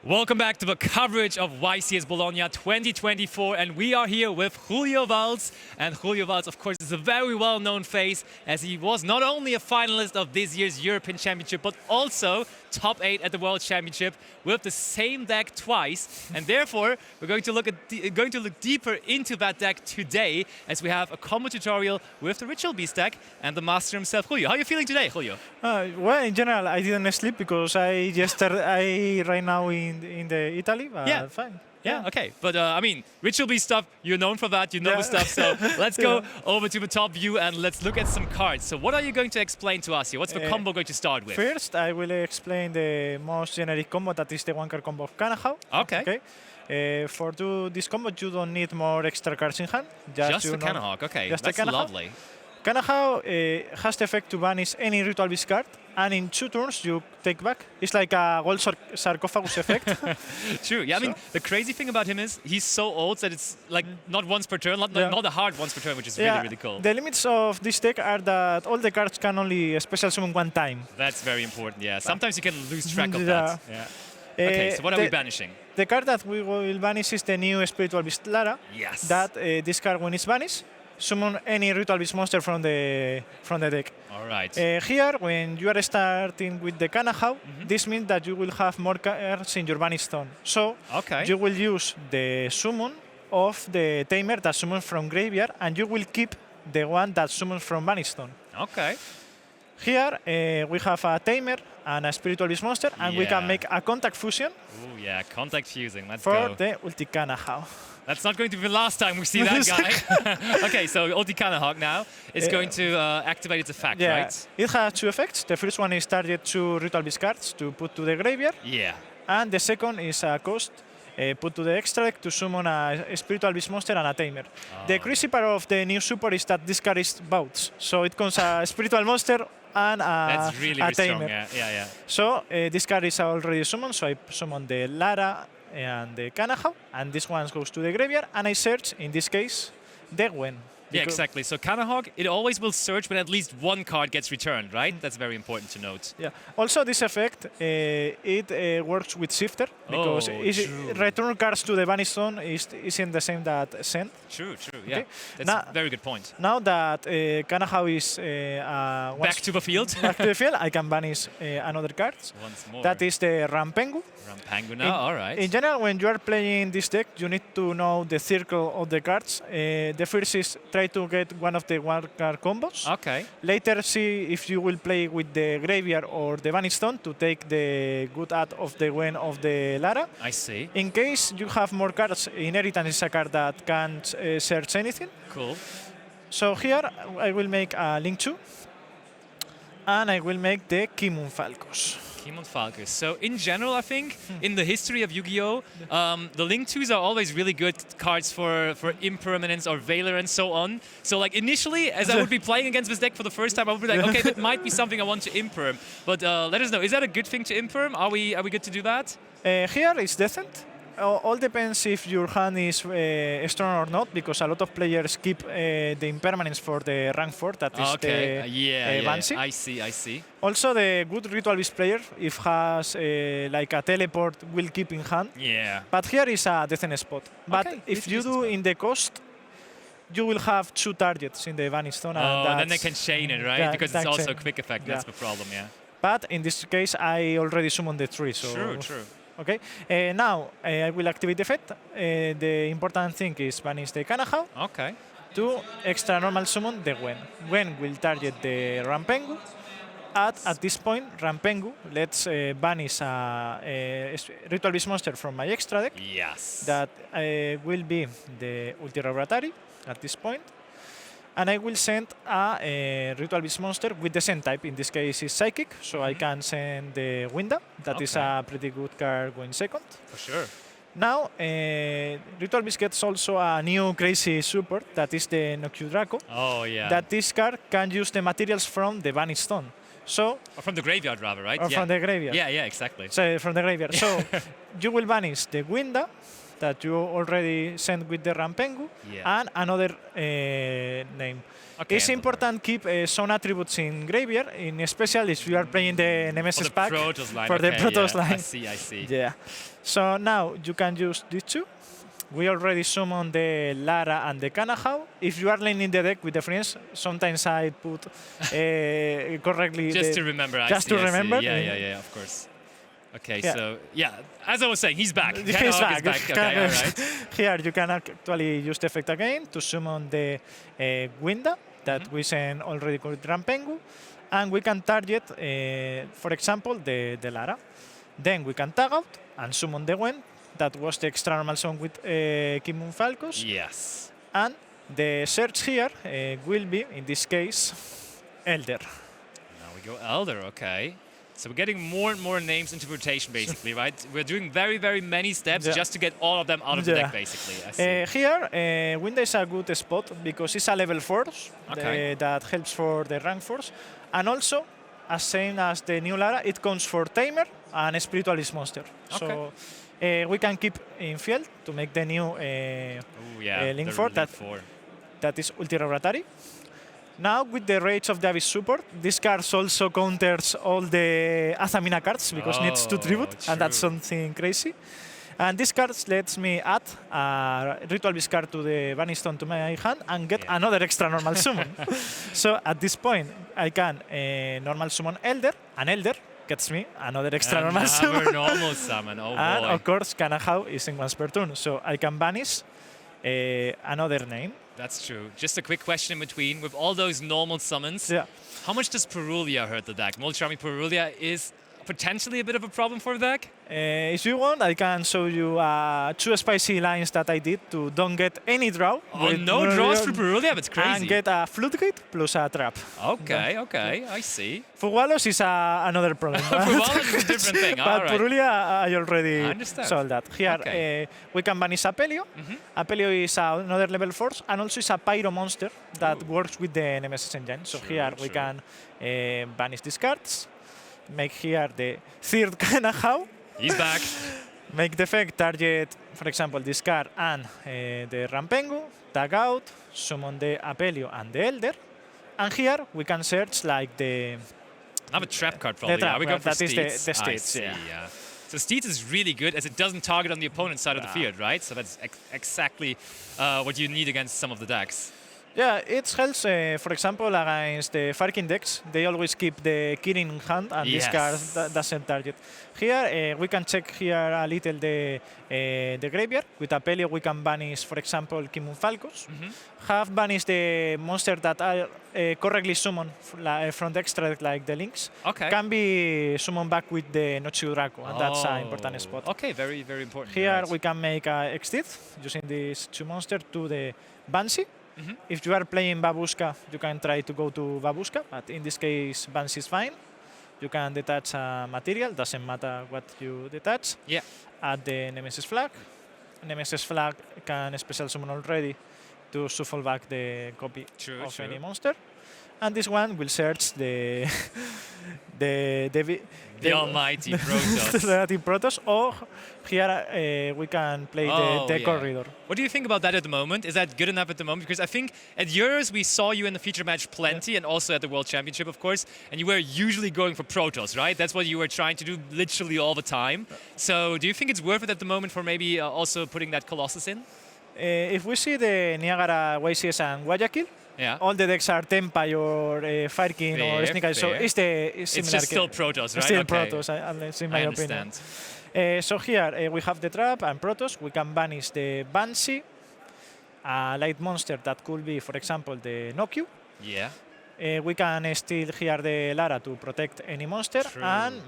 Welcome back to the coverage of YCS Bologna 2024, and we are here with Julio Valls. And Julio Valls, of course, is a very well-known face, as he was not only a finalist of this year's European Championship, but also top 8 at the World Championship with the same deck twice. And therefore, we're going to look deeper into that deck today, as we have a combo tutorial with the Ritual Beast deck and the master himself, Julio. How are you feeling today, Julio? Well, in general, I didn't sleep because I just started. Right now in the Italy. Yeah, fine. Yeah, okay. But I mean, Ritual Beast stuff, you're known for that, you know the stuff. So let's go over to the top view and let's look at some cards. So what are you going to explain to us here? What's the combo going to start with? First, I will explain the most generic combo, that is the one-card combo of Kanahau. Okay. For this combo, you don't need more extra cards in hand. Just the Kanahau. Okay, that's lovely. Kanahau has the effect to banish any Ritual Beast card, and in 2 turns you take back. It's like a gold sarcophagus effect. True. Yeah, I mean, the crazy thing about him is he's so old that it's like not once per turn, not a hard once per turn, which is really cool. The limits of this deck are that all the cards can only special summon 1 time. That's very important, yeah. Sometimes you can lose track of that. Yeah. Okay, so what are we banishing? The card that we will banish is the new Spiritual Beast Lara. Yes. That this card, when it's banished, summon any Ritual Beast monster from the deck. All right. Here, when you are starting with the Kanahau, this means that you will have more cards in your banished stone. So you will use the summon of the Tamer that summons from graveyard, and you will keep the one that summons from banished stone. Okay. Here, we have a Tamer and a Spiritual Beast monster, and we can make a contact fusion. Oh yeah, contact fusing. Let's go. For the Ulti Kanahau. That's not going to be the last time we see that guy. Okay, so Ulti Kanahau now is going to activate its effect, right? It has 2 effects. The first one is target 2 Ritual Beast cards to put to the graveyard. Yeah. And the second is a cost put to the extra deck to summon a Spiritual Beast monster and a Tamer. The crazy part of the new support is that this card is both. So it comes a Spiritual monster and That's really a strong, Tamer. yeah. So this card is already summoned, so I summon the Lara and the Kanahau, and this one goes to the graveyard, and I search, in this case, the Gwen. Yeah, exactly. So Kanahau, it always will search when at least 1 card gets returned, right? That's very important to note. Yeah. Also, this effect, it works with Shifter, because return cards to the banished zone isn't the same that send. True, yeah. That's a very good point. Now that Kanahau is back to the field, I can banish another card. Once more. That is the Rampengu. Rampengu now, all right. In general, when you are playing this deck, you need to know the circle of the cards. The first is try to get one of the one-card combos. Okay. Later, see if you will play with the graveyard or the banished stone to take the good out of the Gwen of the Lara. I see. In case you have more cards, Inheritance is a card that can't search anything. Cool. So here, I will make a Link 2. And I will make the Kimun Falcos. Falcos. So in general, I think in the history of Yu-Gi-Oh, the Link 2s are always really good cards for Impermanence or Valor and so on. So like initially, as I would be playing against this deck for the first time, I would be like, okay, that might be something I want to Imperm. But let us know, is that a good thing to Imperm? Are we good to do that? Here it's decent. All depends if your hand is strong or not, because a lot of players keep the Impermanence for the rank 4, that is the Banshee. I see. Also, the good Ritual Beast player, if has like a teleport, will keep in hand. Yeah. But here is a decent spot. But if you do in the cost, you will have 2 targets in the banished stone. And then they can chain it, right? Because it's also a quick effect. That's the problem, yeah. But in this case, I already summoned the 3. So True. Okay. Now I will activate the effect. The important thing is banish the Kanahau. Okay. To extra normal summon the Gwen. Gwen will target the Rampengu. At this point, Rampengu lets banish a Ritual Beast monster from my extra deck. Yes. That will be the Ulti at this point. And I will send a Ritual Beast monster with the same type. In this case, is Psychic, so I can send the Winda. That is a pretty good card going second. For sure. Now, Ritual Beast gets also a new crazy support, that is the Noku Draco. Oh, yeah. That this card can use the materials from the banished stone. So, or from the graveyard, rather, right? Or from the graveyard. Yeah, exactly. So, from the graveyard. So, you will banish the Winda that you already sent with the Rampengu, and another name. Okay, it's important to keep some attributes in graveyard, in especially if you are playing the Nemesis pack for the Protos line. I see. Yeah. So now you can use these two. We already summoned the Lara and the Kanahau. If you are laning the deck with the friends, sometimes I put correctly. Just to remember. Just to remember. Yeah, of course. Okay, so as I was saying, he's back. He's back. Okay, all right. Here you can actually use the effect again to summon the Winda that we sent already with Rampengu, and we can target, for example, the Lara. Then we can tag out and summon the Gwen. That was the extra normal song with Kimun Falcos. Yes. And the search here will be, in this case, Elder. Now we go Elder, okay. So we're getting more and more names into rotation, basically, right? We're doing very, very many steps just to get all of them out of the deck, basically. I see. Here, Winda is a good spot because it's a level 4 that helps for the rank force. And also, as same as the new Lara, it comes for Tamer and Spiritualist Monster. Okay. So we can keep in field to make the new Link 4 that is Ulti-Rotary. Now, with the Rage of the Abyss support, this card also counters all the Azamina cards because it needs 2 tribute, and that's something crazy. And this card lets me add a Ritual Beast card to the Banish Stone to my hand and get another extra normal summon. So at this point, I can normal summon Elder, and Elder gets me another extra normal summon. Normal summon, oh boy. And of course, Kanahau is in once per turn, so I can banish another name. That's true. Just a quick question in between. With all those normal summons, how much does Perulia hurt the deck? Multirami Perulia is potentially a bit of a problem for the deck? If you want, I can show you 2 spicy lines that I did to don't get any draw. Oh, no draws for Perulia? That's crazy. And get a Floodgate plus a trap. Okay, I see. Fugalos is another problem. Fugalos is a different thing. But Perulia, I already solved that. Here, we can banish Apelio. Apelio is another level 4, and also is a Pyro monster that works with the Nemesis engine. So here we can banish these cards. Make here the third Kanahau. He's back. Make the effect target, for example, this card and the Rampengu, tag out, summon the Apelio and the Elder. And here we can search like the... I have a trap card probably. Trap, we go for that Steeds. is the Steeds, yeah. So Steeds is really good as it doesn't target on the opponent's side of the field, right? So that's exactly what you need against some of the decks. Yeah, it helps, for example, against the Farking decks. They always keep the Kirin in hand, and this card doesn't target. Here, we can check here a little the graveyard. With Apelio, we can banish, for example, Kimun Falcos. Have banished the monster that are correctly summoned from the extra deck, like the Lynx. Can be summoned back with the Nochu Draco, and that's an important spot. Okay, very, very important. Here, we can make a Extit using these 2 monsters to the Banshee. If you are playing Babushka, you can try to go to Babushka, but in this case, Banshee is fine. You can detach a material, doesn't matter what you detach. Add the Nemesis flag. Nemesis flag can special summon already to shuffle back the copy of any monster. And this one will search the almighty Protos. The Protos, or here we can play the corridor. What do you think about that at the moment? Is that good enough at the moment? Because I think at Euros we saw you in the feature match plenty, and also at the World Championship, of course, and you were usually going for Protos, right? That's what you were trying to do literally all the time. So do you think it's worth it at the moment for maybe also putting that Colossus in? If we see the Niagara, YCS and Guayaquil, all the decks are Tempai or Fire King or Sneak Eye, so it's similar. It's just still Protos, right? Still Protos, unless in my opinion. So here we have the Trap and Protos. We can banish the Banshee, a light monster that could be, for example, the Nokyu. We can steal here the Lara to protect any monster, and,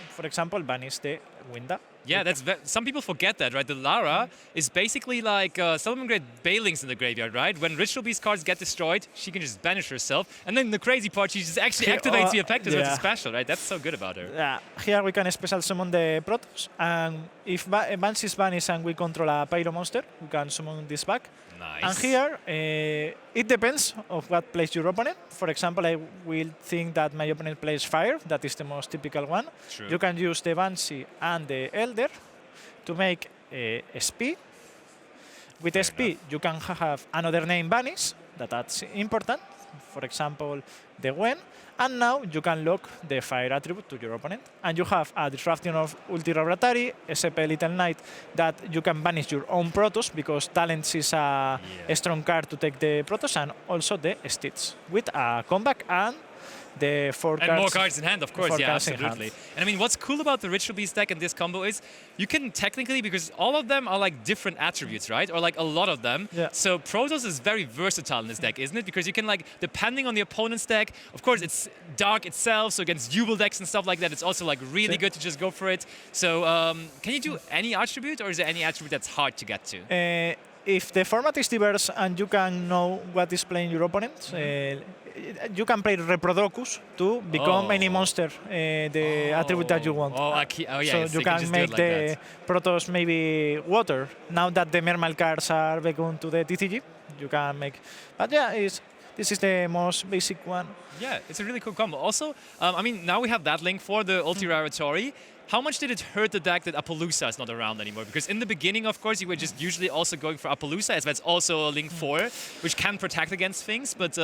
for example, banish the Winda. Yeah, some people forget that, right? The Lara is basically like Summon Grade Bailings in the graveyard, right? When Ritual Beast cards get destroyed, she can just banish herself. And then the crazy part, she just actually activates the effect as a special, right? That's so good about her. Yeah, here we can special summon the Protos. And if Banshee is banished and we control a Pyro monster, we can summon this back. Nice. And here, it depends of what plays your opponent. For example, I will think that my opponent plays Fire. That is the most typical one. You can use the Banshee and the Elder to make a SP With SP, you can have another name vanish, that's important. For example, the Gwen. And now you can lock the fire attribute to your opponent. And you have a Disruption of Ultra Ratari, SP Little Knight, that you can banish your own Protos, because Talents is a strong card to take the Protos, and also the Stitch, with a comeback and the more cards in hand, of course, yeah, absolutely. And I mean, what's cool about the Ritual Beast deck and this combo is you can technically, because all of them are like different attributes, right? Or like a lot of them. Yeah. So Protos is very versatile in this deck, isn't it? Because you can like, depending on the opponent's deck, of course, it's dark itself, so against Jubel decks and stuff like that, it's also like really good to just go for it. So can you do any attribute, or is there any attribute that's hard to get to? If the format is diverse and you can know what is playing your opponent, you can play Reprodocus to become any monster, the attribute that you want. Yeah, so you can make the Protos maybe water. Now that the Mermail cards are become to the TCG, you can make. But yeah, this is the most basic one. Yeah, it's a really cool combo. Also, I mean, now we have that link for the Ulti-Raratory. How much did it hurt the deck that Appaloosa is not around anymore? Because in the beginning, of course, you were just usually also going for Appaloosa, as that's also a link 4, which can protect against things. But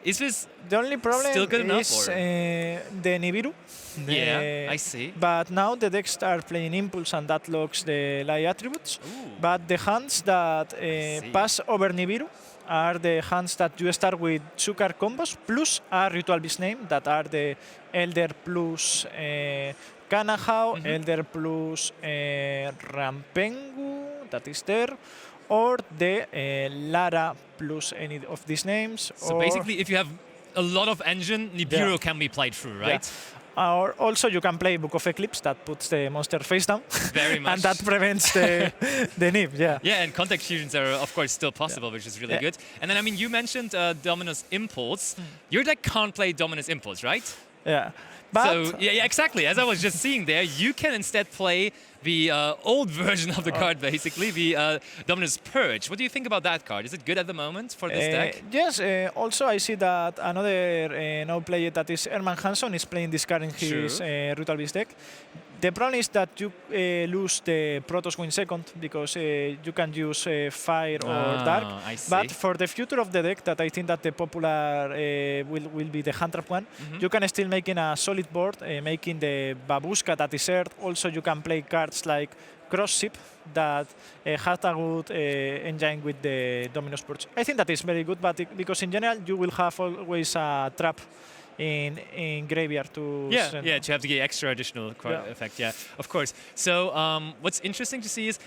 is this the only problem still good enough? Is the Nibiru. Yeah, I see. But now the decks start playing Impulse, and that locks the Lai attributes. Ooh. But the hands that pass over Nibiru are the hands that you start with 2-card combos plus a Ritual Beast name, that are the Elder plus Kanahau, Elder plus Rampengu, that is there, or the Lara plus any of these names. So basically, if you have a lot of engine, Nibiru can be played through, right? Yeah. Or also you can play Book of Eclipse, that puts the monster face down. Very much. And that prevents the Nib, yeah. Yeah, and contact fusions are, of course, still possible, which is really good. And then, I mean, you mentioned Dominus Impulse. Your deck can't play Dominus Impulse, right? Yeah. But so, yeah, exactly. As I was just seeing there, you can instead play the old version of the card, basically, the Dominus Purge. What do you think about that card? Is it good at the moment for this deck? Yes. Also, I see that another now player that is Herman Hansson is playing this card in his Ritual Beast deck. The problem is that you lose the Protos win second, because you can use fire or dark. I see. But for the future of the deck, that I think that the popular will be the hand trap one, you can still make in a solid board, making the Babushka that is Earth. Also, you can play cards like Cross Ship that has a good engine with the Dominus Purge. I think that is very good, but because in general you will have always a trap in graveyard to to have to get extra additional effect, of course. So what's interesting to see is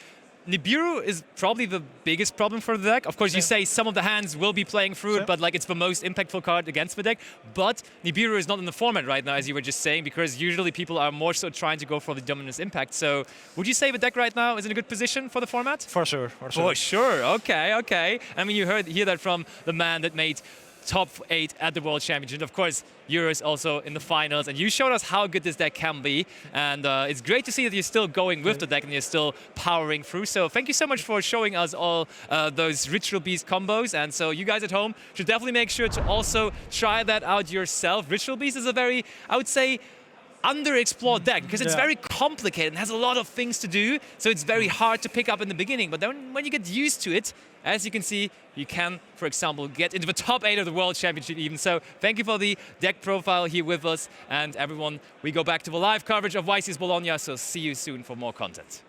Nibiru is probably the biggest problem for the deck. Of course, you say some of the hands will be playing through it, but like it's the most impactful card against the deck. But Nibiru is not in the format right now, as you were just saying, because usually people are more so trying to go for the Dominus Impact. So would you say the deck right now is in a good position for the format? For sure. For sure. Okay. I mean, you hear that from the man that made top 8 at the World Championship. Of course, Euros also in the finals, and you showed us how good this deck can be, and it's great to see that you're still going with the deck and you're still powering through. So thank you so much for showing us all those Ritual Beast combos, and so you guys at home should definitely make sure to also try that out yourself. Ritual Beast is a very, I would say, underexplored deck, because it's very complicated and has a lot of things to do, so it's very hard to pick up in the beginning. But then when you get used to it, as you can see, you can, for example, get into the top 8 of the World Championship even. So thank you for the deck profile here with us. And everyone, we go back to the live coverage of YCS Bologna, so see you soon for more content.